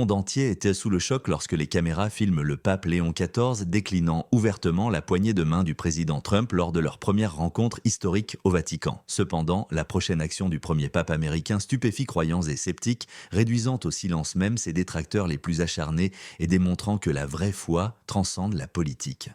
monde entier était sous le choc lorsque les caméras filment le pape Léon XIV déclinant ouvertement la poignée de main du président Trump lors de leur première rencontre historique au Vatican. Cependant, la prochaine action du premier pape américain stupéfie croyants et sceptiques, réduisant au silence même ses détracteurs les plus acharnés et démontrant que la vraie foi transcende la politique.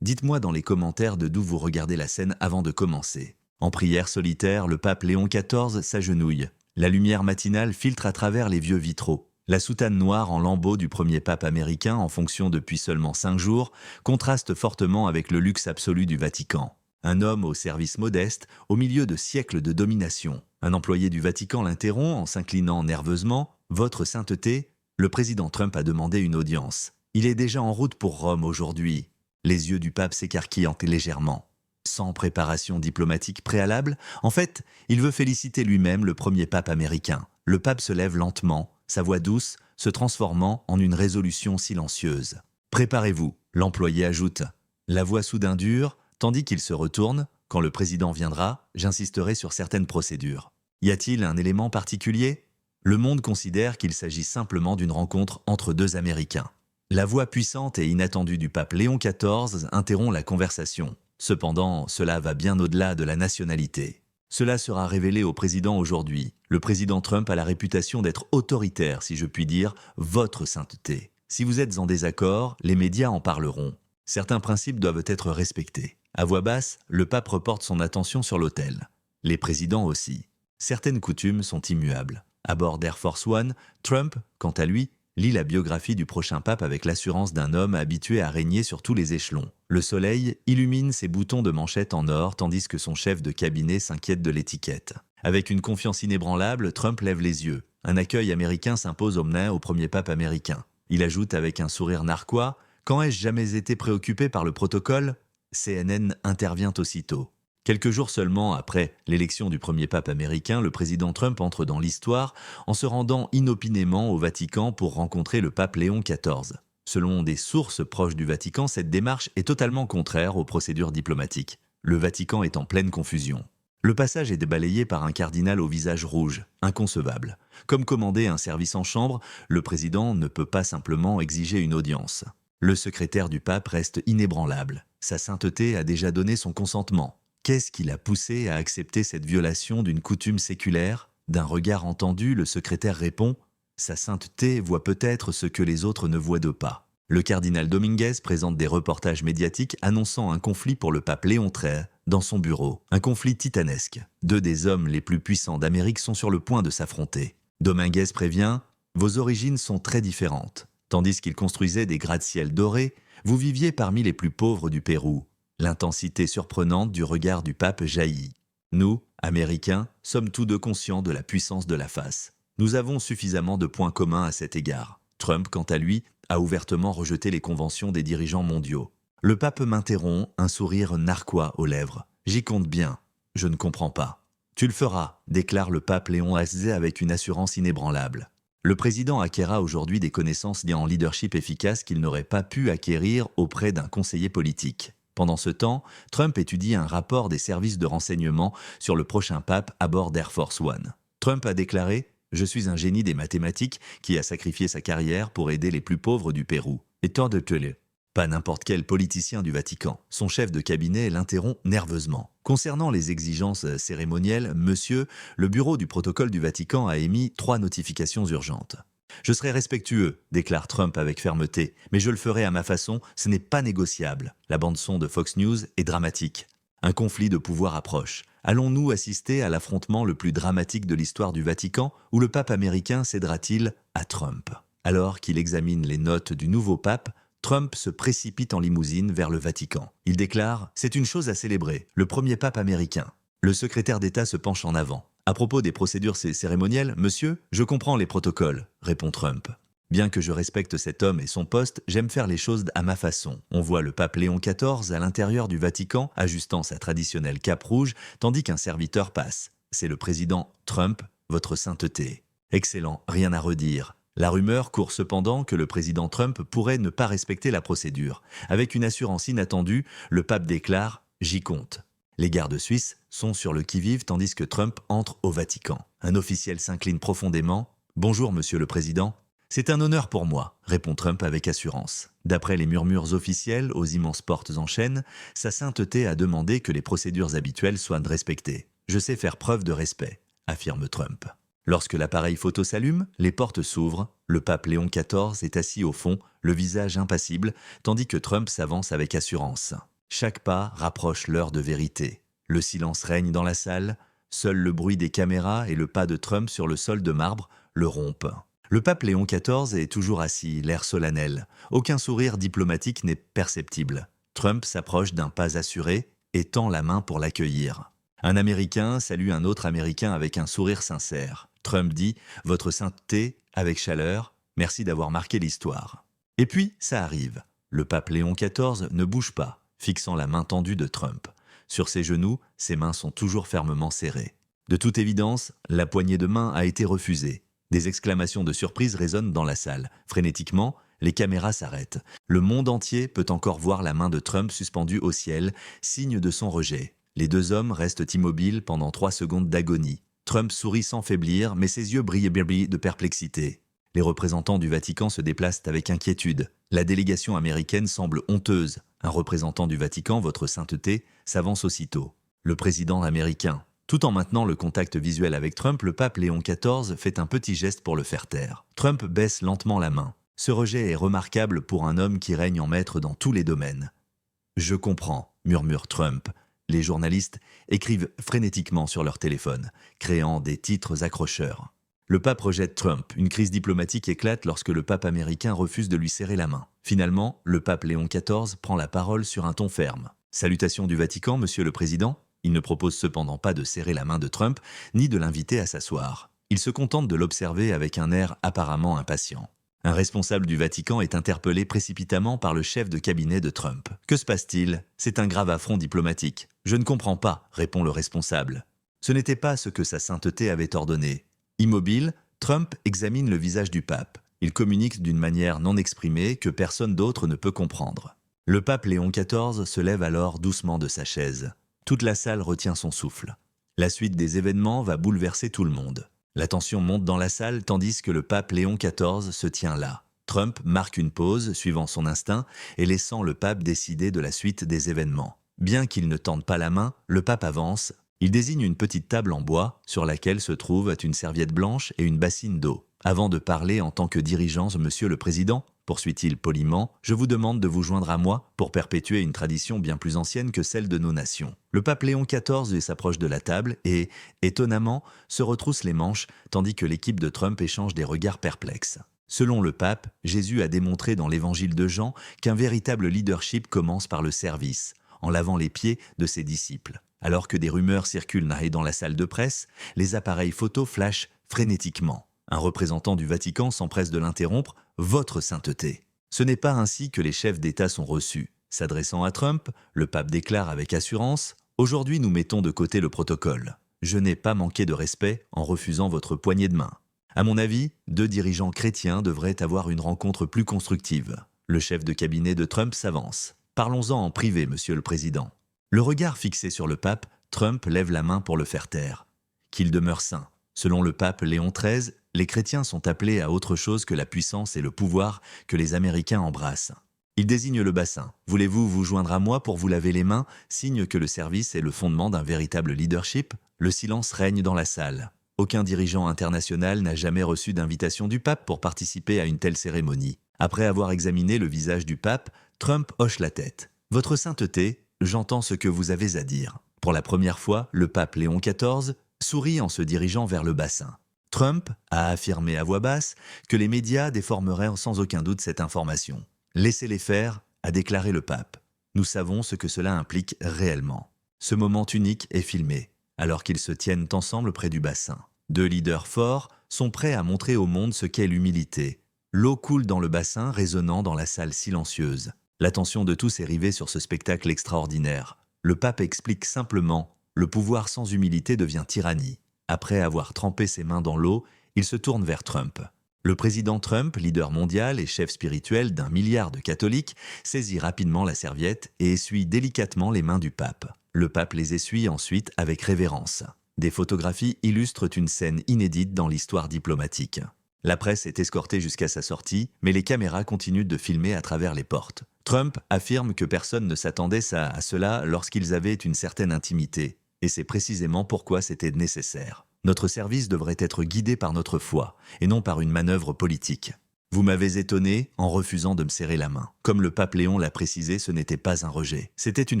Dites-moi dans les commentaires de d'où vous regardez la scène avant de commencer. En prière solitaire, le pape Léon XIV s'agenouille. La lumière matinale filtre à travers les vieux vitraux. La soutane noire en lambeaux du premier pape américain, en fonction depuis seulement 5 jours, contraste fortement avec le luxe absolu du Vatican. Un homme au service modeste, au milieu de siècles de domination. Un employé du Vatican l'interrompt en s'inclinant nerveusement. « Votre sainteté ?» Le président Trump a demandé une audience. Il est déjà en route pour Rome aujourd'hui. Les yeux du pape s'écarquillent légèrement. Sans préparation diplomatique préalable, en fait, il veut féliciter lui-même le premier pape américain. Le pape se lève lentement, sa voix douce se transformant en une résolution silencieuse. « Préparez-vous », l'employé ajoute. La voix soudain dure, tandis qu'il se retourne. « Quand le président viendra, j'insisterai sur certaines procédures. » Y a-t-il un élément particulier ? Le monde considère qu'il s'agit simplement d'une rencontre entre deux Américains. La voix puissante et inattendue du pape Léon XIV interrompt la conversation. Cependant, cela va bien au-delà de la nationalité. Cela sera révélé au président aujourd'hui. Le président Trump a la réputation d'être autoritaire, si je puis dire, votre sainteté. Si vous êtes en désaccord, les médias en parleront. Certains principes doivent être respectés. À voix basse, le pape reporte son attention sur l'autel. Les présidents aussi. Certaines coutumes sont immuables. À bord d'Air Force One, Trump, quant à lui, lit la biographie du prochain pape avec l'assurance d'un homme habitué à régner sur tous les échelons. Le soleil illumine ses boutons de manchette en or tandis que son chef de cabinet s'inquiète de l'étiquette. Avec une confiance inébranlable, Trump lève les yeux. Un accueil américain s'impose au premier pape américain. Il ajoute avec un sourire narquois « Quand ai-je jamais été préoccupé par le protocole ?» CNN intervient aussitôt. Quelques jours seulement après l'élection du premier pape américain, le président Trump entre dans l'histoire en se rendant inopinément au Vatican pour rencontrer le pape Léon XIV. Selon des sources proches du Vatican, cette démarche est totalement contraire aux procédures diplomatiques. Le Vatican est en pleine confusion. Le passage est balayé par un cardinal au visage rouge, inconcevable. Comme commandé un service en chambre, le président ne peut pas simplement exiger une audience. Le secrétaire du pape reste inébranlable. Sa sainteté a déjà donné son consentement. Qu'est-ce qui l'a poussé à accepter cette violation d'une coutume séculaire ? D'un regard entendu, le secrétaire répond « Sa sainteté voit peut-être ce que les autres ne voient de pas ». Le cardinal Dominguez présente des reportages médiatiques annonçant un conflit pour le pape Léon XIII dans son bureau. Un conflit titanesque. 2 des hommes les plus puissants d'Amérique sont sur le point de s'affronter. Dominguez prévient « Vos origines sont très différentes. Tandis qu'il construisait des gratte-ciel dorés, vous viviez parmi les plus pauvres du Pérou. » L'intensité surprenante du regard du pape jaillit. Nous, Américains, sommes tous deux conscients de la puissance de la face. Nous avons suffisamment de points communs à cet égard. Trump, quant à lui, a ouvertement rejeté les conventions des dirigeants mondiaux. Le pape m'interrompt, un sourire narquois aux lèvres. J'y compte bien. Je ne comprends pas. Tu le feras, déclare le pape Léon XIV avec une assurance inébranlable. Le président acquérera aujourd'hui des connaissances en leadership efficaces qu'il n'aurait pas pu acquérir auprès d'un conseiller politique. Pendant ce temps, Trump étudie un rapport des services de renseignement sur le prochain pape à bord d'Air Force One. Trump a déclaré « Je suis un génie des mathématiques qui a sacrifié sa carrière pour aider les plus pauvres du Pérou. » Et tant de télé. Pas n'importe quel politicien du Vatican. Son chef de cabinet l'interrompt nerveusement. Concernant les exigences cérémonielles, monsieur, le bureau du protocole du Vatican a émis 3 notifications urgentes. Je serai respectueux, déclare Trump avec fermeté, mais je le ferai à ma façon, ce n'est pas négociable. La bande-son de Fox News est dramatique. Un conflit de pouvoir approche. Allons-nous assister à l'affrontement le plus dramatique de l'histoire du Vatican, où le pape américain cédera-t-il à Trump ? Alors qu'il examine les notes du nouveau pape, Trump se précipite en limousine vers le Vatican. Il déclare « C'est une chose à célébrer, le premier pape américain ». Le secrétaire d'État se penche en avant. « À propos des procédures cérémonielles, monsieur, je comprends les protocoles », répond Trump. Bien que je respecte cet homme et son poste, j'aime faire les choses à ma façon. On voit le pape Léon XIV à l'intérieur du Vatican, ajustant sa traditionnelle cape rouge, tandis qu'un serviteur passe. C'est le président Trump, votre sainteté. Excellent, rien à redire. La rumeur court cependant que le président Trump pourrait ne pas respecter la procédure. Avec une assurance inattendue, le pape déclare « J'y compte ». Les gardes suisses sont sur le qui-vive tandis que Trump entre au Vatican. Un officiel s'incline profondément. « Bonjour, monsieur le président. » C'est un honneur pour moi, répond Trump avec assurance. D'après les murmures officiels aux immenses portes en chaîne, sa sainteté a demandé que les procédures habituelles soient respectées. Je sais faire preuve de respect, affirme Trump. Lorsque l'appareil photo s'allume, les portes s'ouvrent, le pape Léon XIV est assis au fond, le visage impassible, tandis que Trump s'avance avec assurance. Chaque pas rapproche l'heure de vérité. Le silence règne dans la salle, seul le bruit des caméras et le pas de Trump sur le sol de marbre le rompent. Le pape Léon XIV est toujours assis, l'air solennel. Aucun sourire diplomatique n'est perceptible. Trump s'approche d'un pas assuré et tend la main pour l'accueillir. Un Américain salue un autre Américain avec un sourire sincère. Trump dit « Votre sainteté » avec chaleur, merci d'avoir marqué l'histoire. Et puis, ça arrive. Le pape Léon XIV ne bouge pas, fixant la main tendue de Trump. Sur ses genoux, ses mains sont toujours fermement serrées. De toute évidence, la poignée de main a été refusée. Des exclamations de surprise résonnent dans la salle. Frénétiquement, les caméras s'arrêtent. Le monde entier peut encore voir la main de Trump suspendue au ciel, signe de son rejet. Les deux hommes restent immobiles pendant 3 secondes d'agonie. Trump sourit sans faiblir, mais ses yeux brillent de perplexité. Les représentants du Vatican se déplacent avec inquiétude. La délégation américaine semble honteuse. Un représentant du Vatican, votre sainteté, s'avance aussitôt. Le président américain. Tout en maintenant le contact visuel avec Trump, le pape Léon XIV fait un petit geste pour le faire taire. Trump baisse lentement la main. Ce rejet est remarquable pour un homme qui règne en maître dans tous les domaines. « Je comprends », murmure Trump. Les journalistes écrivent frénétiquement sur leur téléphone, créant des titres accrocheurs. Le pape rejette Trump. Une crise diplomatique éclate lorsque le pape américain refuse de lui serrer la main. Finalement, le pape Léon XIV prend la parole sur un ton ferme. « Salutations du Vatican, monsieur le Président ». Il ne propose cependant pas de serrer la main de Trump, ni de l'inviter à s'asseoir. Il se contente de l'observer avec un air apparemment impatient. Un responsable du Vatican est interpellé précipitamment par le chef de cabinet de Trump. « Que se passe-t-il ? C'est un grave affront diplomatique. »« Je ne comprends pas », répond le responsable. Ce n'était pas ce que sa sainteté avait ordonné. Immobile, Trump examine le visage du pape. Il communique d'une manière non exprimée que personne d'autre ne peut comprendre. Le pape Léon XIV se lève alors doucement de sa chaise. Toute la salle retient son souffle. La suite des événements va bouleverser tout le monde. La tension monte dans la salle tandis que le pape Léon XIV se tient là. Trump marque une pause, suivant son instinct, et laissant le pape décider de la suite des événements. Bien qu'il ne tende pas la main, le pape avance. Il désigne une petite table en bois, sur laquelle se trouvent une serviette blanche et une bassine d'eau. Avant de parler en tant que dirigeant, monsieur le Président, poursuit-il poliment, je vous demande de vous joindre à moi pour perpétuer une tradition bien plus ancienne que celle de nos nations. Le pape Léon XIV s'approche de la table et, étonnamment, se retrousse les manches tandis que l'équipe de Trump échange des regards perplexes. Selon le pape, Jésus a démontré dans l'évangile de Jean qu'un véritable leadership commence par le service, en lavant les pieds de ses disciples. Alors que des rumeurs circulent dans la salle de presse, les appareils photo flashent frénétiquement. Un représentant du Vatican s'empresse de l'interrompre. « Votre sainteté ». Ce n'est pas ainsi que les chefs d'État sont reçus. S'adressant à Trump, le pape déclare avec assurance « Aujourd'hui, nous mettons de côté le protocole. Je n'ai pas manqué de respect en refusant votre poignée de main. À mon avis, 2 dirigeants chrétiens devraient avoir une rencontre plus constructive. » Le chef de cabinet de Trump s'avance. « Parlons-en en privé, monsieur le Président. » Le regard fixé sur le pape, Trump lève la main pour le faire taire. Qu'il demeure saint. Selon le pape Léon XIII, les chrétiens sont appelés à autre chose que la puissance et le pouvoir que les Américains embrassent. Il désigne le bassin. « Voulez-vous vous joindre à moi pour vous laver les mains, signe que le service est le fondement d'un véritable leadership ?» Le silence règne dans la salle. Aucun dirigeant international n'a jamais reçu d'invitation du pape pour participer à une telle cérémonie. Après avoir examiné le visage du pape, Trump hoche la tête. « Votre sainteté, j'entends ce que vous avez à dire. » Pour la première fois, le pape Léon XIV sourit en se dirigeant vers le bassin. Trump a affirmé à voix basse que les médias déformeraient sans aucun doute cette information. « Laissez-les faire », a déclaré le pape. Nous savons ce que cela implique réellement. Ce moment unique est filmé, alors qu'ils se tiennent ensemble près du bassin. 2 leaders forts sont prêts à montrer au monde ce qu'est l'humilité. L'eau coule dans le bassin, résonnant dans la salle silencieuse. L'attention de tous est rivée sur ce spectacle extraordinaire. Le pape explique simplement « Le pouvoir sans humilité devient tyrannie ». Après avoir trempé ses mains dans l'eau, il se tourne vers Trump. Le président Trump, leader mondial et chef spirituel d'1 milliard de catholiques, saisit rapidement la serviette et essuie délicatement les mains du pape. Le pape les essuie ensuite avec révérence. Des photographies illustrent une scène inédite dans l'histoire diplomatique. La presse est escortée jusqu'à sa sortie, mais les caméras continuent de filmer à travers les portes. Trump affirme que personne ne s'attendait à cela lorsqu'ils avaient une certaine intimité, et c'est précisément pourquoi c'était nécessaire. Notre service devrait être guidé par notre foi, et non par une manœuvre politique. Vous m'avez étonné en refusant de me serrer la main. Comme le pape Léon l'a précisé, ce n'était pas un rejet. C'était une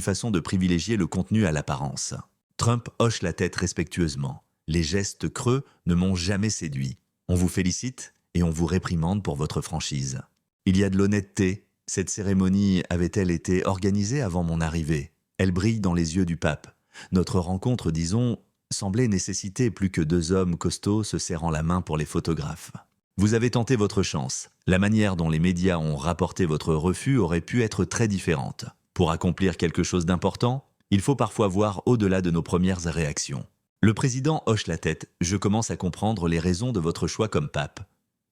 façon de privilégier le contenu à l'apparence. Trump hoche la tête respectueusement. Les gestes creux ne m'ont jamais séduit. On vous félicite et on vous réprimande pour votre franchise. Il y a de l'honnêteté. Cette cérémonie avait-elle été organisée avant mon arrivée? Elle brille dans les yeux du pape. Notre rencontre, disons, semblait nécessiter plus que deux hommes costauds se serrant la main pour les photographes. Vous avez tenté votre chance. La manière dont les médias ont rapporté votre refus aurait pu être très différente. Pour accomplir quelque chose d'important, il faut parfois voir au-delà de nos premières réactions. Le président hoche la tête. Je commence à comprendre les raisons de votre choix comme pape.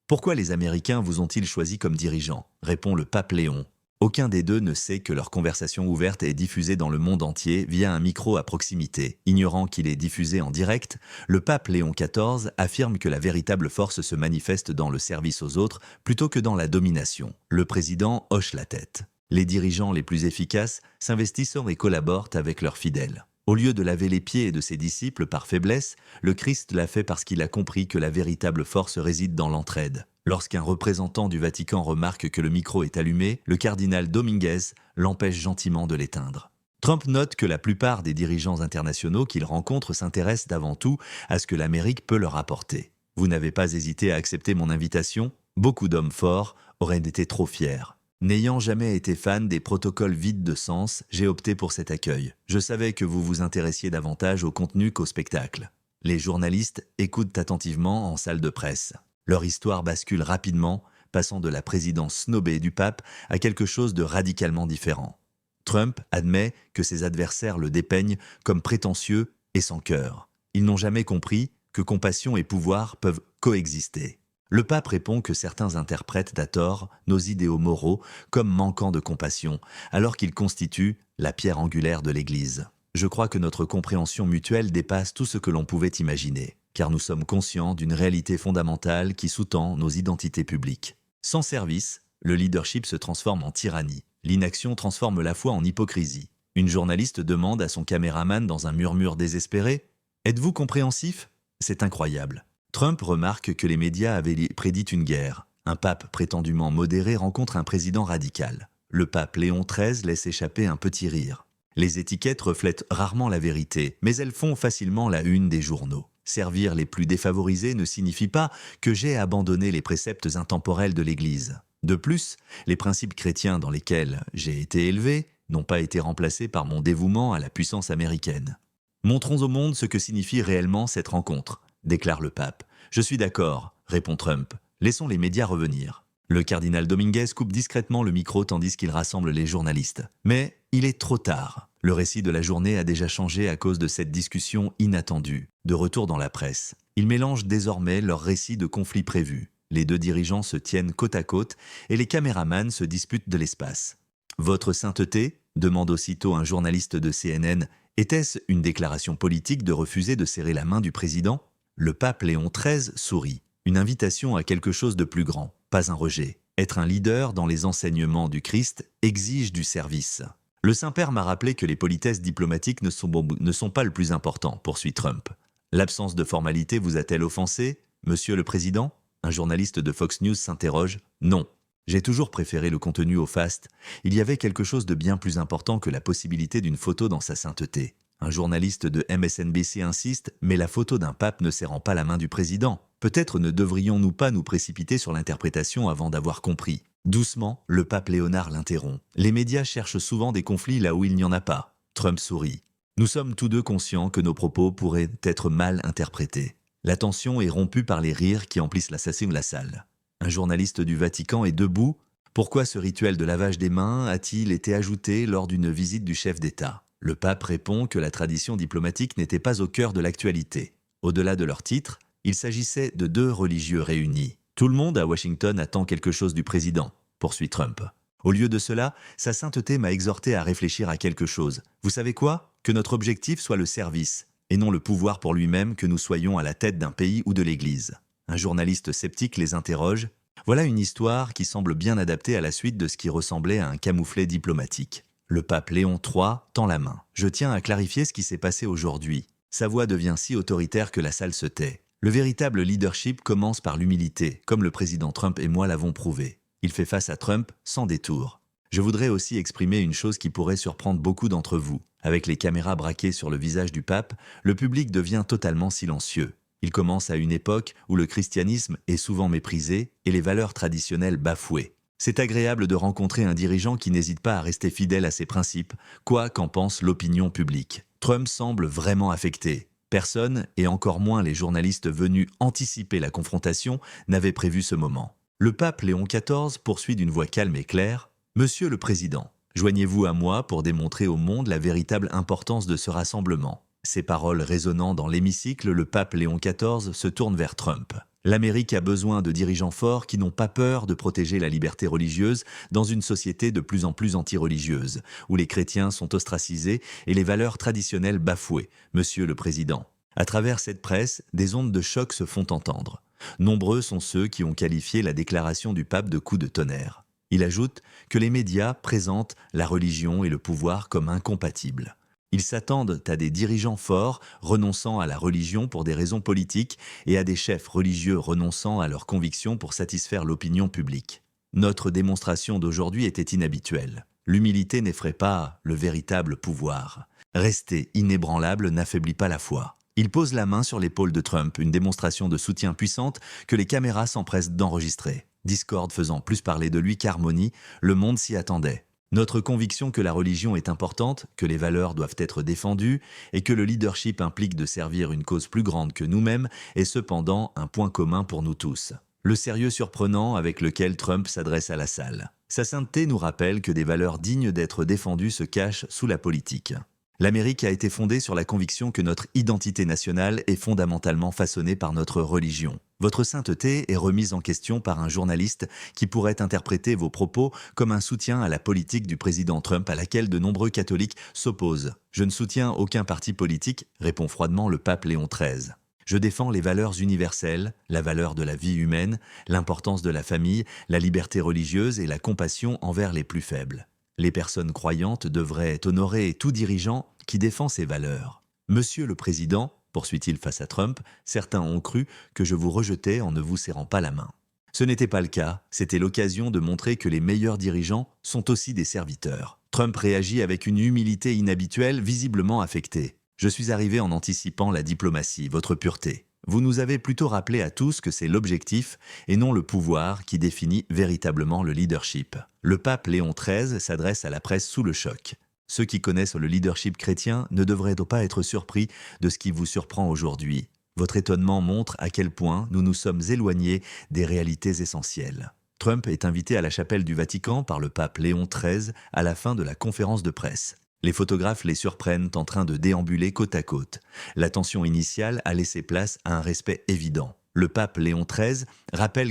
Pourquoi les Américains vous ont-ils choisi comme dirigeant? Répond le pape Léon. Aucun des deux ne sait que leur conversation ouverte est diffusée dans le monde entier via un micro à proximité. Ignorant qu'il est diffusé en direct, le pape Léon XIV affirme que la véritable force se manifeste dans le service aux autres plutôt que dans la domination. Le président hoche la tête. Les dirigeants les plus efficaces s'investissent et collaborent avec leurs fidèles. Au lieu de laver les pieds de ses disciples par faiblesse, le Christ l'a fait parce qu'il a compris que la véritable force réside dans l'entraide. Lorsqu'un représentant du Vatican remarque que le micro est allumé, le cardinal Dominguez l'empêche gentiment de l'éteindre. Trump note que la plupart des dirigeants internationaux qu'il rencontre s'intéressent d'avant tout à ce que l'Amérique peut leur apporter. Vous n'avez pas hésité à accepter mon invitation? Beaucoup d'hommes forts auraient été trop fiers. N'ayant jamais été fan des protocoles vides de sens, j'ai opté pour cet accueil. Je savais que vous vous intéressiez davantage au contenu qu'au spectacle. Les journalistes écoutent attentivement en salle de presse. Leur histoire bascule rapidement, passant de la présidence snobée du pape à quelque chose de radicalement différent. Trump admet que ses adversaires le dépeignent comme prétentieux et sans cœur. Ils n'ont jamais compris que compassion et pouvoir peuvent coexister. Le pape répond que certains interprètent à tort nos idéaux moraux comme manquant de compassion, alors qu'ils constituent la pierre angulaire de l'Église. Je crois que notre compréhension mutuelle dépasse tout ce que l'on pouvait imaginer, car nous sommes conscients d'une réalité fondamentale qui sous-tend nos identités publiques. Sans service, le leadership se transforme en tyrannie. L'inaction transforme la foi en hypocrisie. Une journaliste demande à son caméraman dans un murmure désespéré « Êtes-vous compréhensif ?» C'est incroyable. Trump remarque que les médias avaient prédit une guerre. Un pape prétendument modéré rencontre un président radical. Le pape Léon XIII laisse échapper un petit rire. Les étiquettes reflètent rarement la vérité, mais elles font facilement la une des journaux. Servir les plus défavorisés ne signifie pas que j'ai abandonné les préceptes intemporels de l'Église. De plus, les principes chrétiens dans lesquels j'ai été élevé n'ont pas été remplacés par mon dévouement à la puissance américaine. Montrons au monde ce que signifie réellement cette rencontre, déclare le pape. Je suis d'accord, répond Trump. Laissons les médias revenir. Le cardinal Dominguez coupe discrètement le micro tandis qu'il rassemble les journalistes. Mais il est trop tard. Le récit de la journée a déjà changé à cause de cette discussion inattendue. De retour dans la presse, ils mélangent désormais leurs récits de conflits prévus. Les deux dirigeants se tiennent côte à côte et les caméramans se disputent de l'espace. « Votre sainteté ?» demande aussitôt un journaliste de CNN. Était-ce une déclaration politique de refuser de serrer la main du président? Le pape Léon XIII sourit. Une invitation à quelque chose de plus grand, pas un rejet. Être un leader dans les enseignements du Christ exige du service. Le Saint-Père m'a rappelé que les politesses diplomatiques ne sont pas le plus important, poursuit Trump. L'absence de formalité vous a-t-elle offensé, Monsieur le Président? Un journaliste de Fox News s'interroge. Non. J'ai toujours préféré le contenu au faste. Il y avait quelque chose de bien plus important que la possibilité d'une photo dans sa sainteté. Un journaliste de MSNBC insiste, mais la photo d'un pape ne serrant pas la main du président. Peut-être ne devrions-nous pas nous précipiter sur l'interprétation avant d'avoir compris. Doucement, le pape Léonard l'interrompt. Les médias cherchent souvent des conflits là où il n'y en a pas. Trump sourit. Nous sommes tous deux conscients que nos propos pourraient être mal interprétés. La tension est rompue par les rires qui emplissent la salle. Un journaliste du Vatican est debout. Pourquoi ce rituel de lavage des mains a-t-il été ajouté lors d'une visite du chef d'État? Le pape répond que la tradition diplomatique n'était pas au cœur de l'actualité. Au-delà de leur titre, il s'agissait de deux religieux réunis. Tout le monde à Washington attend quelque chose du président, poursuit Trump. Au lieu de cela, sa sainteté m'a exhorté à réfléchir à quelque chose. Vous savez quoi? Que notre objectif soit le service, et non le pouvoir pour lui-même, que nous soyons à la tête d'un pays ou de l'Église. Un journaliste sceptique les interroge. Voilà une histoire qui semble bien adaptée à la suite de ce qui ressemblait à un camouflet diplomatique. Le pape Léon III tend la main. Je tiens à clarifier ce qui s'est passé aujourd'hui. Sa voix devient si autoritaire que la salle se tait. Le véritable leadership commence par l'humilité, comme le président Trump et moi l'avons prouvé. Il fait face à Trump sans détour. Je voudrais aussi exprimer une chose qui pourrait surprendre beaucoup d'entre vous. Avec les caméras braquées sur le visage du pape, le public devient totalement silencieux. Il commence à une époque où le christianisme est souvent méprisé et les valeurs traditionnelles bafouées. C'est agréable de rencontrer un dirigeant qui n'hésite pas à rester fidèle à ses principes, quoi qu'en pense l'opinion publique. Trump semble vraiment affecté. Personne, et encore moins les journalistes venus anticiper la confrontation, n'avait prévu ce moment. Le pape Léon XIV poursuit d'une voix calme et claire. « Monsieur le Président, joignez-vous à moi pour démontrer au monde la véritable importance de ce rassemblement. » Ces paroles résonnant dans l'hémicycle, le pape Léon XIV se tourne vers Trump. L'Amérique a besoin de dirigeants forts qui n'ont pas peur de protéger la liberté religieuse dans une société de plus en plus anti-religieuse, où les chrétiens sont ostracisés et les valeurs traditionnelles bafouées, Monsieur le Président. À travers cette presse, des ondes de choc se font entendre. Nombreux sont ceux qui ont qualifié la déclaration du pape de coup de tonnerre. Il ajoute que les médias présentent la religion et le pouvoir comme incompatibles. Ils s'attendent à des dirigeants forts renonçant à la religion pour des raisons politiques et à des chefs religieux renonçant à leurs convictions pour satisfaire l'opinion publique. Notre démonstration d'aujourd'hui était inhabituelle. L'humilité n'effraie pas le véritable pouvoir. Rester inébranlable n'affaiblit pas la foi. Il pose la main sur l'épaule de Trump, une démonstration de soutien puissante que les caméras s'empressent d'enregistrer. Discorde faisant plus parler de lui qu'harmonie, le monde s'y attendait. Notre conviction que la religion est importante, que les valeurs doivent être défendues et que le leadership implique de servir une cause plus grande que nous-mêmes est cependant un point commun pour nous tous. Le sérieux surprenant avec lequel Trump s'adresse à la salle. Sa sainteté nous rappelle que des valeurs dignes d'être défendues se cachent sous la politique. L'Amérique a été fondée sur la conviction que notre identité nationale est fondamentalement façonnée par notre religion. Votre sainteté est remise en question par un journaliste qui pourrait interpréter vos propos comme un soutien à la politique du président Trump à laquelle de nombreux catholiques s'opposent. « Je ne soutiens aucun parti politique », répond froidement le pape Léon XIII. « Je défends les valeurs universelles, la valeur de la vie humaine, l'importance de la famille, la liberté religieuse et la compassion envers les plus faibles. Les personnes croyantes devraient honorer tout dirigeant qui défend ces valeurs. Monsieur le Président, poursuit-il face à Trump, certains ont cru que je vous rejetais en ne vous serrant pas la main. Ce n'était pas le cas, c'était l'occasion de montrer que les meilleurs dirigeants sont aussi des serviteurs. Trump réagit avec une humilité inhabituelle, visiblement affectée. Je suis arrivé en anticipant la diplomatie, votre pureté. Vous nous avez plutôt rappelé à tous que c'est l'objectif et non le pouvoir qui définit véritablement le leadership. Le pape Léon XIII s'adresse à la presse sous le choc. Ceux qui connaissent le leadership chrétien ne devraient pas être surpris de ce qui vous surprend aujourd'hui. Votre étonnement montre à quel point nous nous sommes éloignés des réalités essentielles. Trump est invité à la chapelle du Vatican par le pape Léon XIII à la fin de la conférence de presse. Les photographes les surprennent en train de déambuler côte à côte. La tension initiale a laissé place à un respect évident. Le pape Léon XIII rappelle